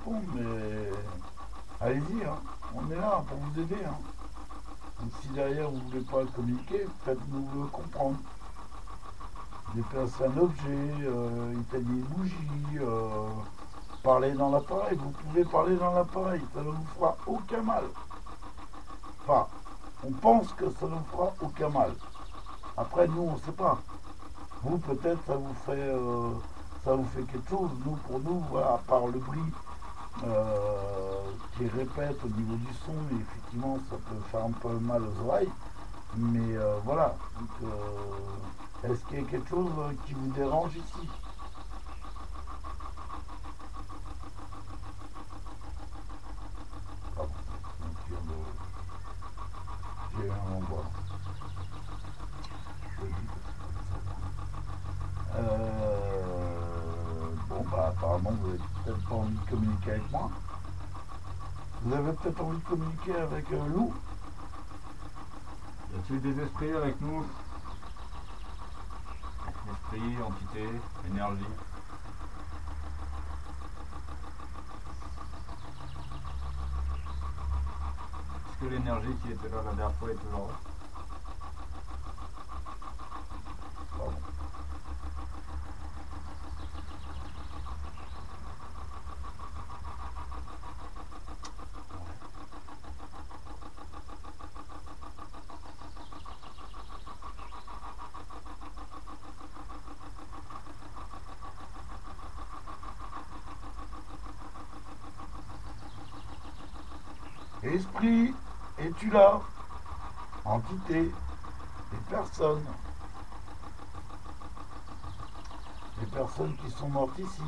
répondre, mais allez-y, hein. On est là pour vous aider. Hein. Donc, si derrière vous ne voulez pas le communiquer, faites-nous le comprendre. Déplacer un objet, éteigner une bougie, parler dans l'appareil. Vous pouvez parler dans l'appareil, ça ne vous fera aucun mal. Enfin, on pense que ça ne vous fera aucun mal. Après, nous, on ne sait pas. Vous, peut-être, ça vous fait quelque chose. Nous, pour nous, voilà, à part le bruit qui répète au niveau du son, et effectivement, ça peut faire un peu mal aux oreilles. Mais voilà. Donc, est-ce qu'il y a quelque chose qui vous dérange ici? Pardon. Donc, j'ai un endroit. Je le dis parce que bon, bah, apparemment, vous n'avez peut-être pas envie de communiquer avec moi. Vous avez peut-être envie de communiquer avec Lou. Y a-t-il des esprits avec nous? Esprit, entité, énergie. Est-ce que l'énergie qui était là la dernière fois est toujours là? Pardon. Esprit, es-tu là? Entité, les personnes qui sont mortes ici.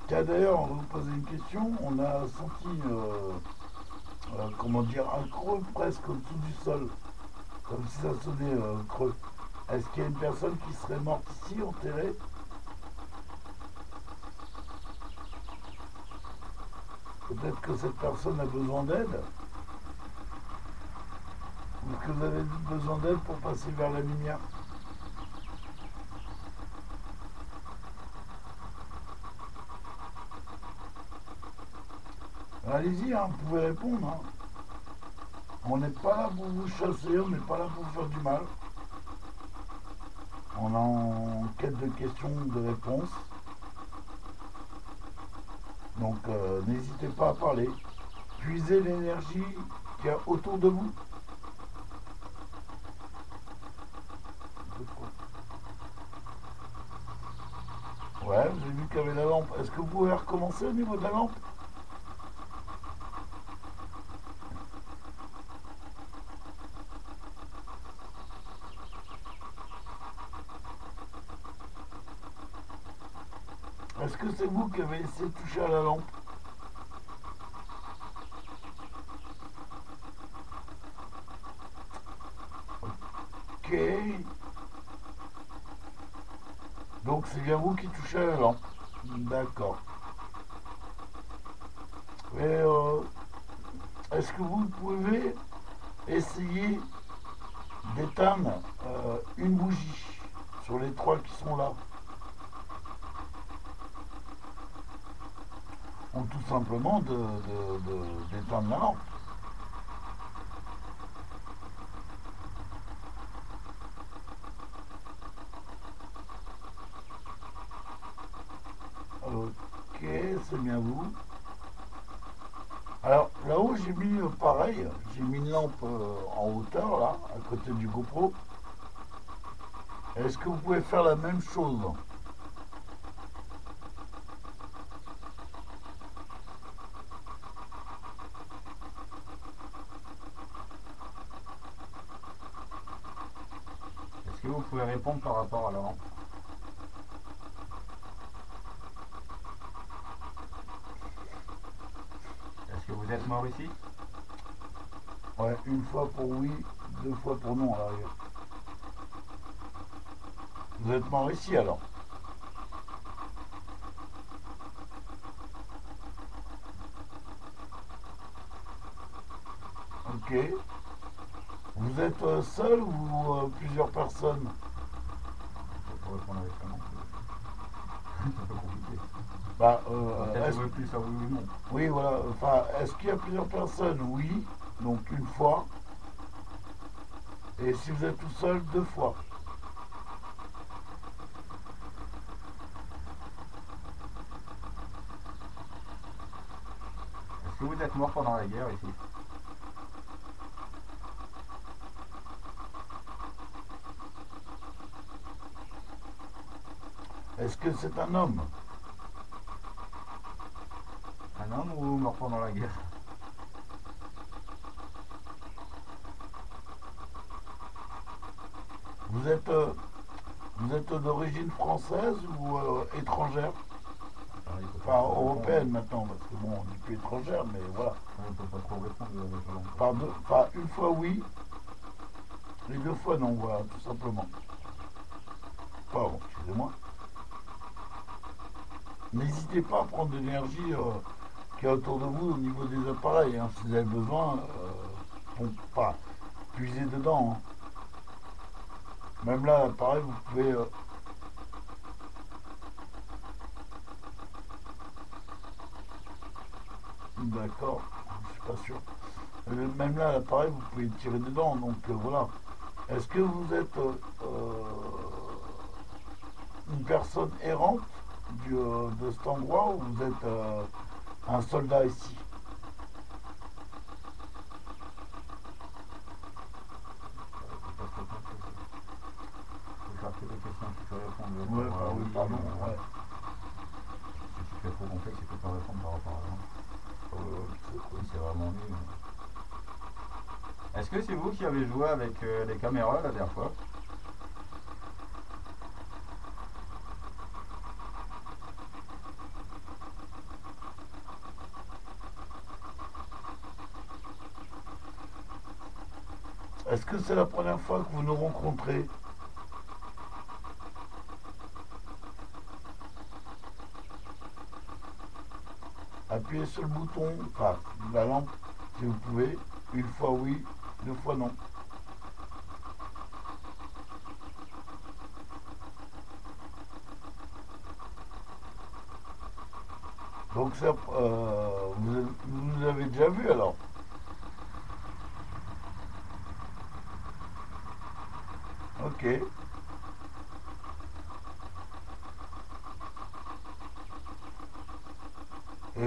Tiens, d'ailleurs, on va vous poser une question. On a senti, comment dire, un creux presque au-dessous du sol, comme si ça sonnait creux. Est-ce qu'il y a une personne qui serait morte ici, enterrée? Peut-être que cette personne a besoin d'aide? Ou que vous avez besoin d'aide pour passer vers la lumière? Allez-y, hein, vous pouvez répondre. Hein. On n'est pas là pour vous chasser, on n'est pas là pour vous faire du mal. On est en quête de questions, de réponses. Donc n'hésitez pas à parler. Puisez l'énergie qu'il y a autour de vous. Ouais, vous avez vu qu'il y avait la lampe. Est-ce que vous pouvez recommencer au niveau de la lampe? Est-ce que c'est vous qui avez essayé de toucher à la lampe? Ok. Donc c'est bien vous qui touchez à la lampe. D'accord. Mais est-ce que vous pouvez essayer d'éteindre une bougie sur les trois qui sont là? Ou tout simplement d'éteindre la lampe. Ok, c'est bien vous. Alors là-haut j'ai mis pareil, j'ai mis une lampe en hauteur là, à côté du GoPro. Est-ce que vous pouvez faire la même chose? Est-ce que vous pouvez répondre par rapport à la lampe? Est-ce que vous êtes mort ici? Ouais, une fois pour oui, deux fois pour non à l'arrière. Vous êtes mort ici alors? Ok. Vous êtes seul ou plusieurs personnes? Pour répondre avec la lampe, c'est un peu compliqué. Bah, Peut-être jouer plus à oui ou non. oui, voilà. Enfin, est-ce qu'il y a plusieurs personnes? Oui, donc une fois. Et si vous êtes tout seul, deux fois. Est-ce que vous êtes mort pendant la guerre ici? Est-ce que c'est un homme? Un homme ou mort pendant la guerre? Vous êtes, euh, vous êtes d'origine française ou étrangère? Pareil, il peut pas Enfin, trop répondre. européenne maintenant, parce que bon, on dit plus étrangère, mais voilà. On ne peut pas trop répondre avec la langue. Enfin, une fois oui, et deux fois non, voilà, tout simplement. Pardon, excusez-moi. N'hésitez pas à prendre de l'énergie qui est autour de vous au niveau des appareils. Hein. Si vous avez besoin, pas puiser dedans. Hein. Même là, l'appareil, vous pouvez. D'accord, je suis pas sûr. Même là, l'appareil, vous pouvez tirer dedans. Donc voilà. Est-ce que vous êtes une personne errante de cet endroit ou vous êtes un soldat ici? Il faut pas se répondre. Il faut faire que des questions qui peuvent répondre Ouais, par bah oui, oui et pardon. non. Ouais. Si tu fais trop complexe, il faut pas répondre par rapport à ça. Si c'est vraiment nul. Est-ce que c'est vous qui avez joué avec les caméras la dernière fois? Est-ce que c'est la première fois que vous nous rencontrez? Appuyez sur le bouton, enfin la lampe, si vous pouvez. Une fois oui, deux fois non. Donc ça, vous nous avez déjà vu alors. Ok. Et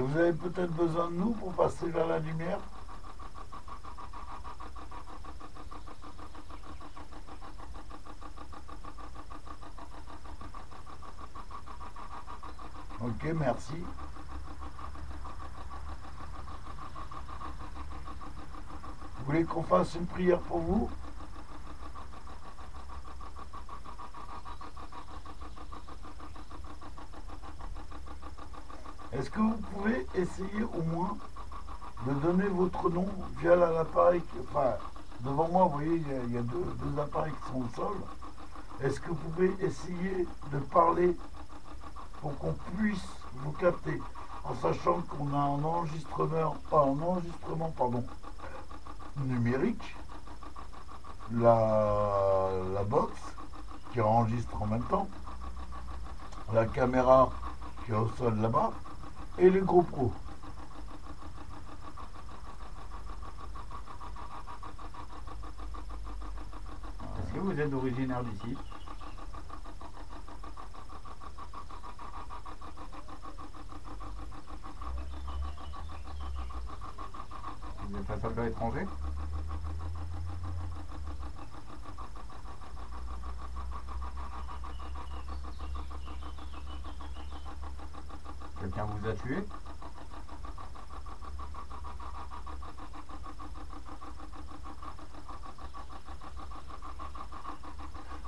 vous avez peut-être besoin de nous pour passer vers la lumière? Ok, merci. Vous voulez qu'on fasse une prière pour vous? Est-ce que vous pouvez essayer au moins de donner votre nom via l'appareil, enfin, devant moi, vous voyez, il y a deux appareils qui sont au sol. Est-ce que vous pouvez essayer de parler pour qu'on puisse vous capter, en sachant qu'on a un enregistrement pardon, numérique, la box qui enregistre en même temps, la caméra qui est au sol là-bas, et les GoPro. Est-ce que vous êtes originaire d'ici? Vous êtes un soldat étranger? Quelqu'un vous a tué?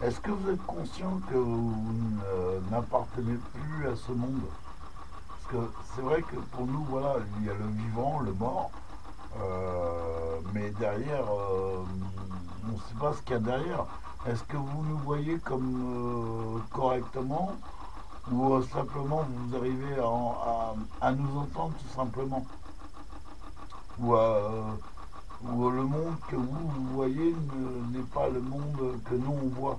Est-ce que vous êtes conscient que vous n'appartenez plus à ce monde? Parce que c'est vrai que pour nous, voilà, il y a le vivant, le mort, mais derrière, on ne sait pas ce qu'il y a derrière. Est-ce que vous nous voyez comme correctement ou simplement vous arrivez à nous entendre tout simplement ou, ou le monde que vous voyez n'est pas le monde que nous on voit.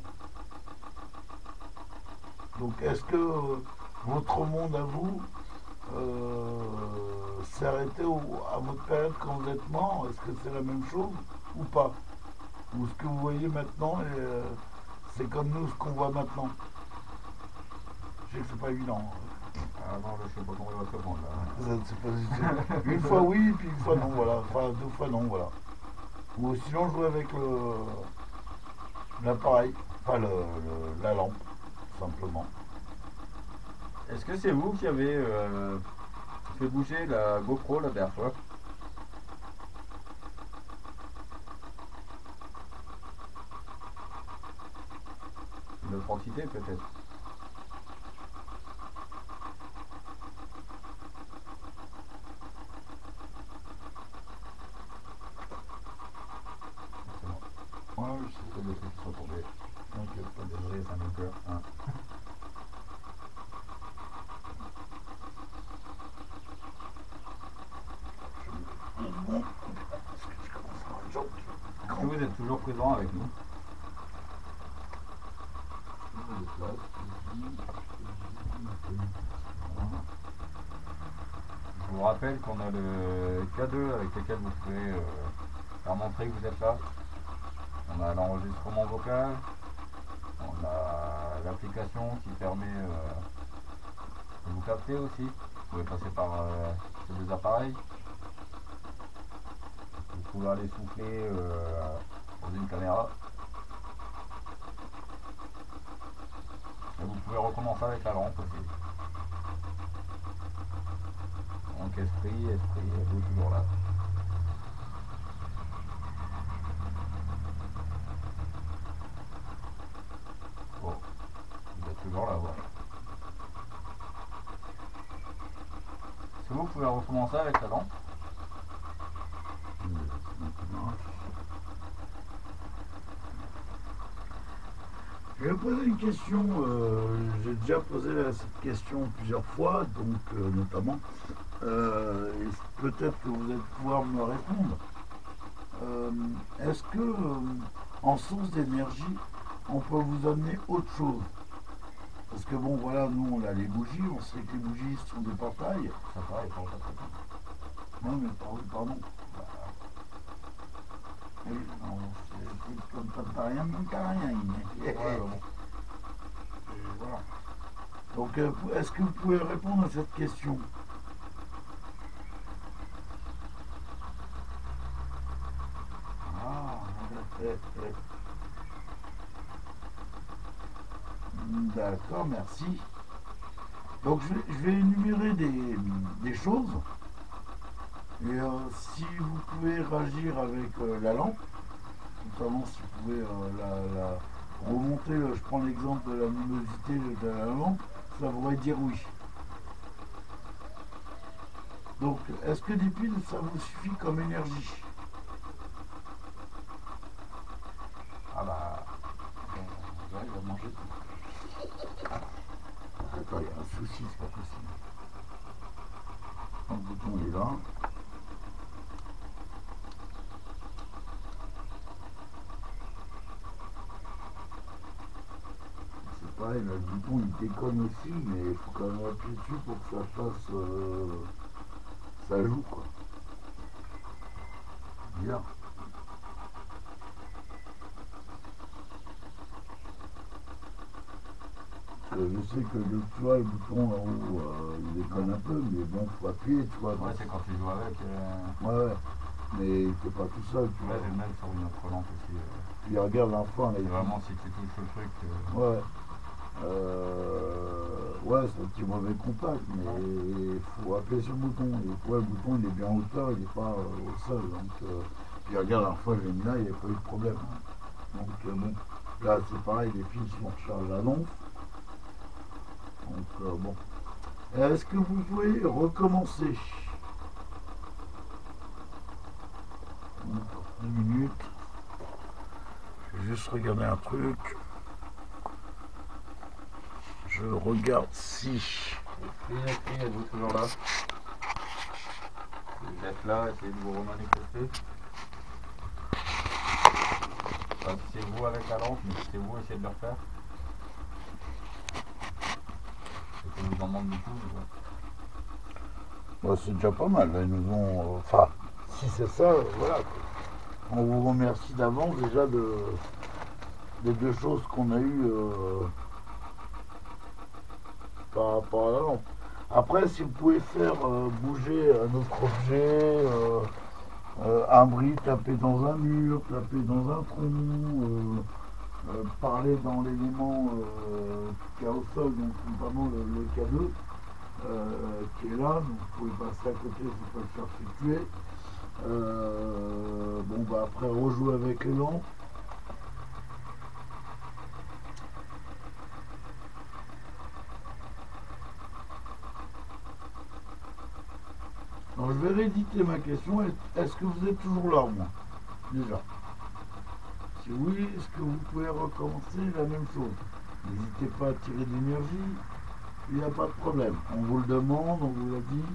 Donc est-ce que votre monde à vous s'est arrêté à votre période quand vous êtes mort? Est-ce que c'est la même chose ou pas? Ou ce que vous voyez maintenant, c'est comme nous ce qu'on voit maintenant? Je sais que c'est pas évident. Ah non, je sais pas comment il va te répondre là. Une fois oui, puis une fois non, voilà. Enfin, deux fois non, voilà. Ou sinon jouer avec l'appareil, enfin la lampe, tout simplement. Est-ce que c'est vous qui avez fait bouger la GoPro la dernière fois? Une autre entité peut-être? Ouais, je sais. C'est des trucs qui sont tombés. T'inquiète pas. Désolé, ça me peur. Hein. Est-ce que vous êtes toujours présent avec nous? Je vous rappelle qu'on a le K2 avec lequel vous pouvez faire montrer que vous êtes là. On a l'enregistrement vocal. On a l'application qui permet de vous capter aussi. Vous pouvez passer par ces deux appareils. Vous pouvez aller souffler dans une caméra. Et vous pouvez recommencer avec la lampe aussi. Donc esprit, elle est toujours là. Bon, vous êtes toujours là, voilà. Est-ce que vous pouvez recommencer avec la lampe? Je vais poser une question, j'ai déjà posé cette question plusieurs fois, donc notamment, peut-être que vous allez pouvoir me répondre. Est-ce que en source d'énergie, on peut vous amener autre chose? Parce que bon, voilà, nous on a les bougies, on sait que les bougies sont des portails. Ça pareil, pour pas. Non, mais pardon. Oui, non, c'est comme t'as rien, même t'as rien. Ouais, bon. Voilà. Donc, est-ce que vous pouvez répondre à cette question? Ah, d'accord, merci. Donc, je vais énumérer des choses. Et si vous pouvez réagir avec la lampe, notamment si vous pouvez la remonter, je prends l'exemple de la luminosité de la lampe, ça voudrait dire oui. Donc, est-ce que des piles, ça vous suffit comme énergie? Ah bah, J'arrive à manger. Attends, il y a un souci, c'est pas possible. Le bouton est là. C'est pareil, le bouton il déconne aussi, mais il faut quand même appuyer dessus pour que ça fasse. Ça joue quoi. Bien. Je sais que tu vois le bouton en haut, il déconne un peu, mais bon, faut appuyer, tu vois. ouais, c'est quand tu joues avec. Ouais, mais il fait pas tout seul, tu Là, vois. j'ai le même sur une autre lampe aussi. Puis regarde l'enfant, là. C'est vraiment si tu touches le truc. Ouais. Ouais, c'est un petit mauvais contact, mais il faut appuyer sur le bouton. Et ouais, le bouton il est bien en hauteur, il n'est pas au sol. Donc, puis regarde, la dernière fois j'ai mis là, il n'y a pas eu de problème. Donc bon, là c'est pareil, les fils sont rechargés à l'once. Donc bon. Est-ce que vous pouvez recommencer? Encore 10 minutes. Je vais juste regarder un truc. Je regarde si. Êtes-vous toujours là? Vous êtes là, essayez de vous remanifester. Enfin, c'est vous avec la lampe, mais c'est vous, essayez de le refaire. C'est qu'on vous en demande beaucoup. Bah, c'est déjà pas mal, là, ils nous ont... Enfin, si c'est ça, voilà. On vous remercie d'avance déjà des deux choses qu'on a eues par rapport à la lampe. Après, si vous pouvez faire bouger un autre objet, un bris tapé dans un mur, tapé dans un trou, parler dans l'élément qu'il y a au sol, donc notamment le K2 qui est là, donc vous pouvez passer à côté, il ne faut pas le faire fluctuer. Bon bah après rejouer avec les lampes. Alors je vais rééditer ma question. Est-ce que vous êtes toujours là au moins? Déjà. Si oui, est-ce que vous pouvez recommencer la même chose? N'hésitez pas à tirer de l'énergie, il n'y a pas de problème. On vous le demande, on vous l'a dit.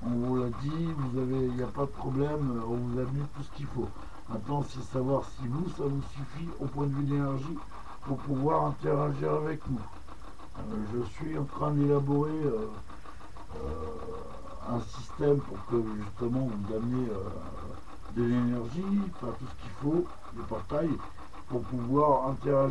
On vous l'a dit, il n'y a pas de problème, on vous a mis tout ce qu'il faut. Maintenant, c'est savoir si vous, ça vous suffit au point de vue d'énergie pour pouvoir interagir avec nous. Je suis en train d'élaborer un système pour que justement vous amenez de l'énergie, pas tout ce qu'il faut, des portails, pour pouvoir interagir.